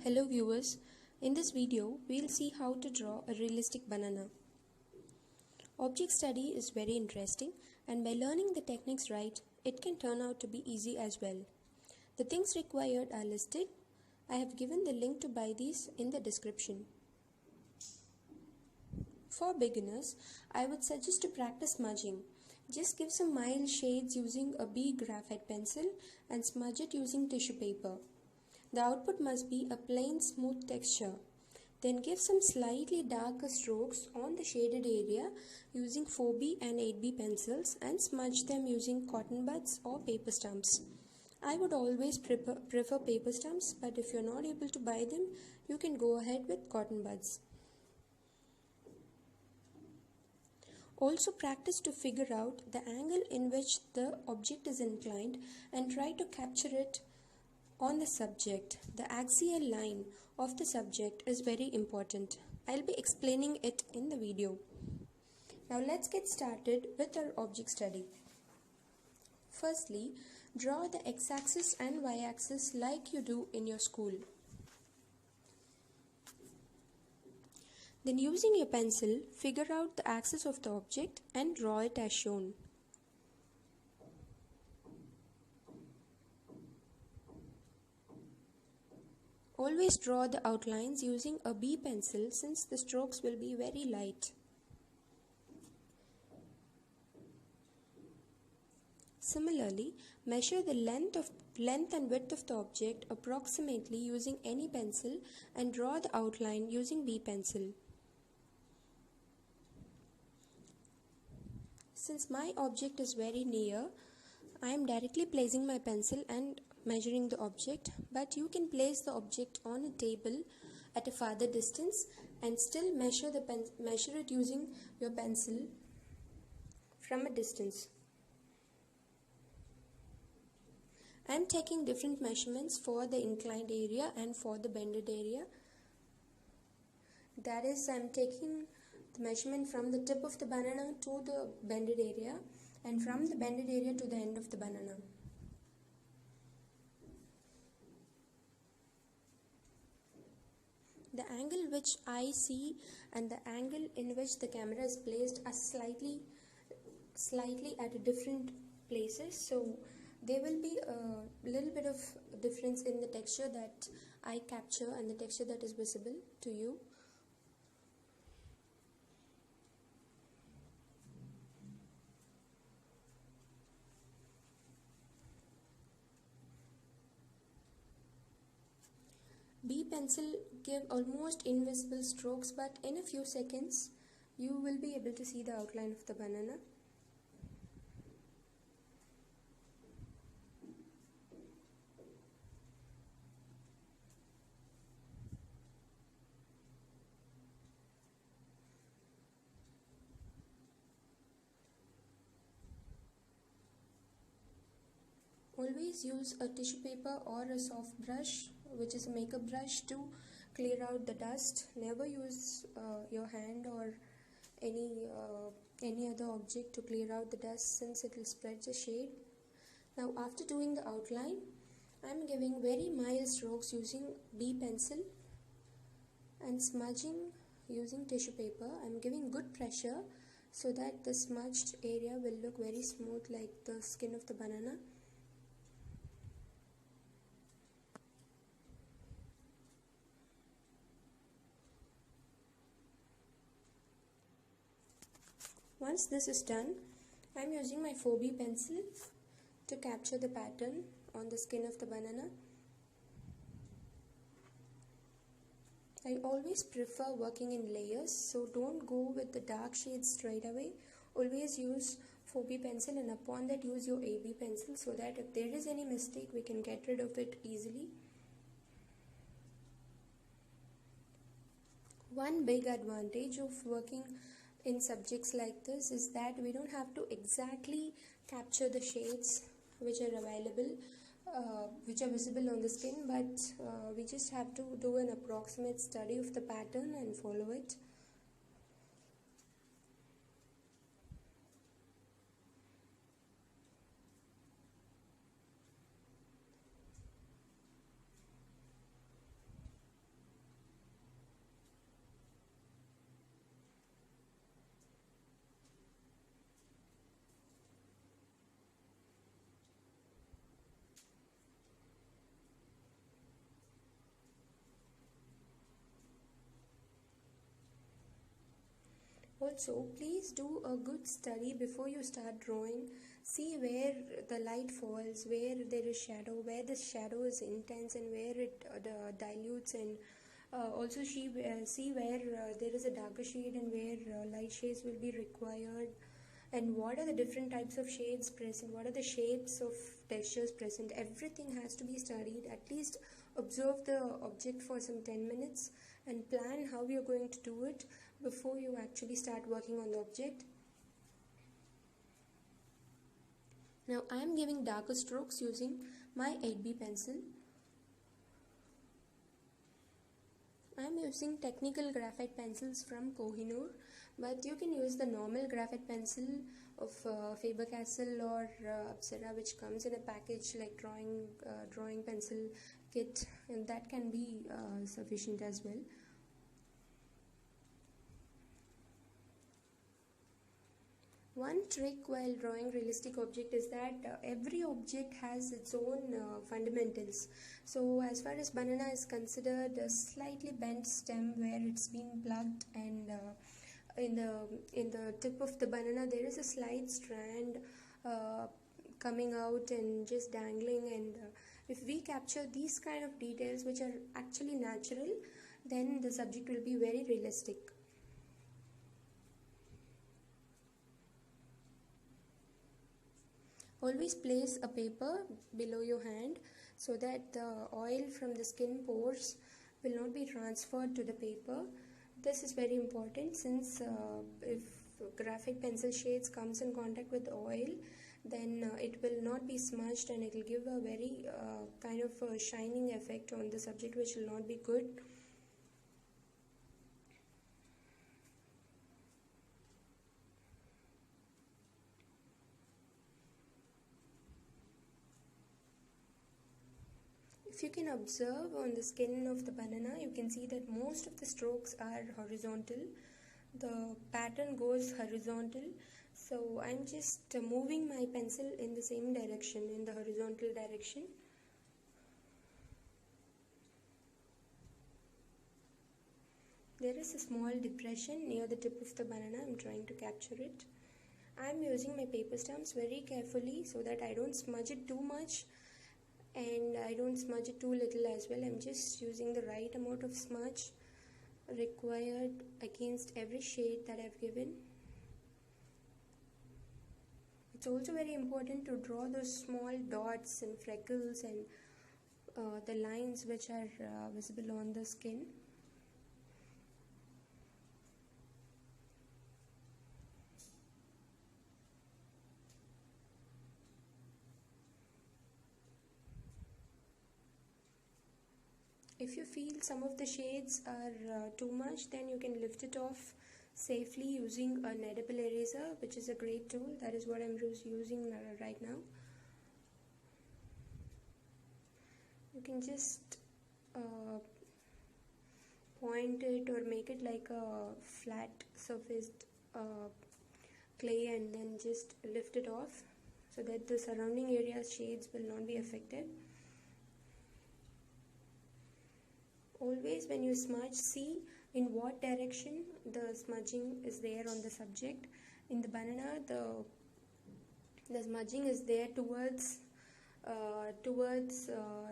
Hello viewers, in this video we'll see how to draw a realistic banana. Object study is very interesting and by learning the techniques right, it can turn out to be easy as well. The things required are listed. I have given the link to buy these in the description. For beginners, I would suggest to practice smudging. Just give some mild shades using a B graphite pencil and smudge it using tissue paper. The output must be a plain smooth texture. Then give some slightly darker strokes on the shaded area using 4B and 8B pencils and smudge them using cotton buds or paper stumps. I would always prefer paper stumps, but if you're not able to buy them, you can go ahead with cotton buds. Also practice to figure out the angle in which the object is inclined and try to capture it on the subject. The axial line of the subject is very important. I'll be explaining it in the video. Now let's get started with our object study. Firstly, draw the x-axis and y-axis like you do in your school. Then using your pencil, figure out the axis of the object and draw it as shown. Always draw the outlines using a B pencil since the strokes will be very light. Similarly, measure the length and width of the object approximately using any pencil and draw the outline using B pencil. Since my object is very near, I am directly placing my pencil and measuring the object, but you can place the object on a table at a farther distance and still measure it using your pencil from a distance. I am taking different measurements for the inclined area and for the bended area. That is, I am taking the measurement from the tip of the banana to the bended area and from the bended area to the end of the banana. The angle which I see and the angle in which the camera is placed are slightly at different places, so there will be a little bit of difference in the texture that I capture and the texture that is visible to you. B pencil give almost invisible strokes, but in a few seconds you will be able to see the outline of the banana. Always use a tissue paper or a soft brush, which is a makeup brush, to clear out the dust. Never use your hand or any other object to clear out the dust, since it will spread the shade. Now after doing the outline, I am giving very mild strokes using B pencil and smudging using tissue paper. I am giving good pressure so that the smudged area will look very smooth like the skin of the banana. Once this is done, I am using my 4B pencil to capture the pattern on the skin of the banana. I always prefer working in layers, so don't go with the dark shades straight away. Always use 4B pencil and upon that use your AB pencil so that if there is any mistake we can get rid of it easily. One big advantage of working in subjects like this is that we don't have to exactly capture the shades which are available, which are visible on the skin, but we just have to do an approximate study of the pattern and follow it. Also, please do a good study before you start drawing. See where the light falls, where there is shadow, where the shadow is intense and where it dilutes, and also see where there is a darker shade and where light shades will be required, and what are the different types of shades present, what are the shapes of textures present. Everything has to be studied. At least observe the object for some 10 minutes and plan how you're going to do it before you actually start working on the object. Now I am giving darker strokes using my 8B pencil. I am using technical graphite pencils from Kohinoor, but you can use the normal graphite pencil of Faber-Castell or Apsara, which comes in a package like drawing pencil kit, and that can be sufficient as well. One trick while drawing realistic object is that every object has its own fundamentals. So as far as banana is considered, a slightly bent stem where it's been plucked, and in the tip of the banana there is a slight strand coming out and just dangling, and if we capture these kind of details which are actually natural, then the subject will be very realistic. Always place a paper below your hand so that the oil from the skin pores will not be transferred to the paper. This is very important, since if graphite pencil shades comes in contact with oil, then it will not be smudged and it will give a very kind of a shining effect on the subject, which will not be good. If you can observe on the skin of the banana, you can see that most of the strokes are horizontal. The pattern goes horizontal. So I'm just moving my pencil in the same direction, in the horizontal direction. There is a small depression near the tip of the banana. I'm trying to capture it. I'm using my paper stumps very carefully so that I don't smudge it too much and I don't smudge it too little as well. I'm just using the right amount of smudge required against every shade that I've given. It's also very important to draw those small dots and freckles and the lines which are visible on the skin. If you feel some of the shades are too much, then you can lift it off safely using a Kneadable Eraser, which is a great tool. That is what I'm using right now. You can just point it or make it like a flat surfaced clay and then just lift it off so that the surrounding area's shades will not be affected. Always when you smudge, see in what direction the smudging is there on the subject. In the banana, the smudging is there towards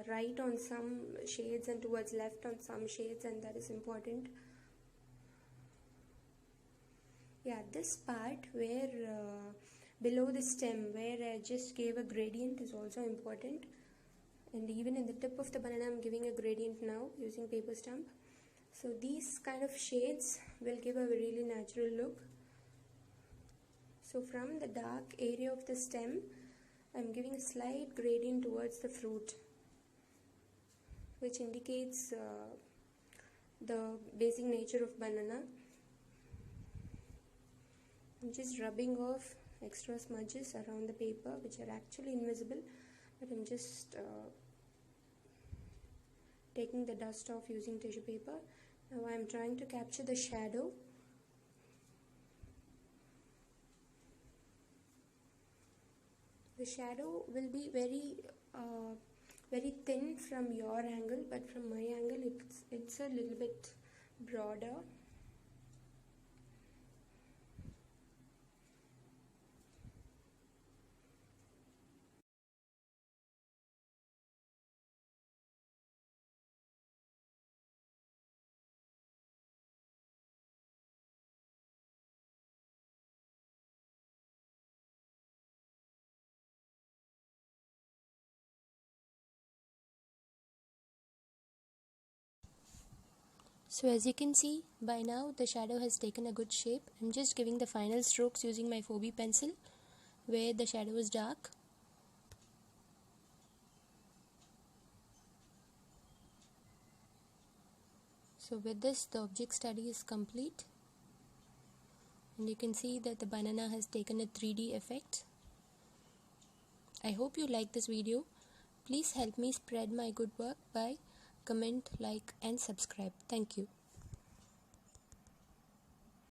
right on some shades and towards left on some shades, and that is important. Yeah, this part where below the stem where I just gave a gradient is also important. And even in the tip of the banana, I'm giving a gradient now using paper stump. So these kind of shades will give a really natural look. So from the dark area of the stem, I'm giving a slight gradient towards the fruit, which indicates the basic nature of banana. I'm just rubbing off extra smudges around the paper, which are actually invisible, but I'm just taking the dust off using tissue paper. Now I'm trying to capture the shadow. The shadow will be very thin from your angle, but from my angle it's a little bit broader. So as you can see, by now the shadow has taken a good shape. I'm just giving the final strokes using my 4B pencil where the shadow is dark. So with this, the object study is complete. And you can see that the banana has taken a 3D effect. I hope you like this video. Please help me spread my good work by comment, like and subscribe. Thank you.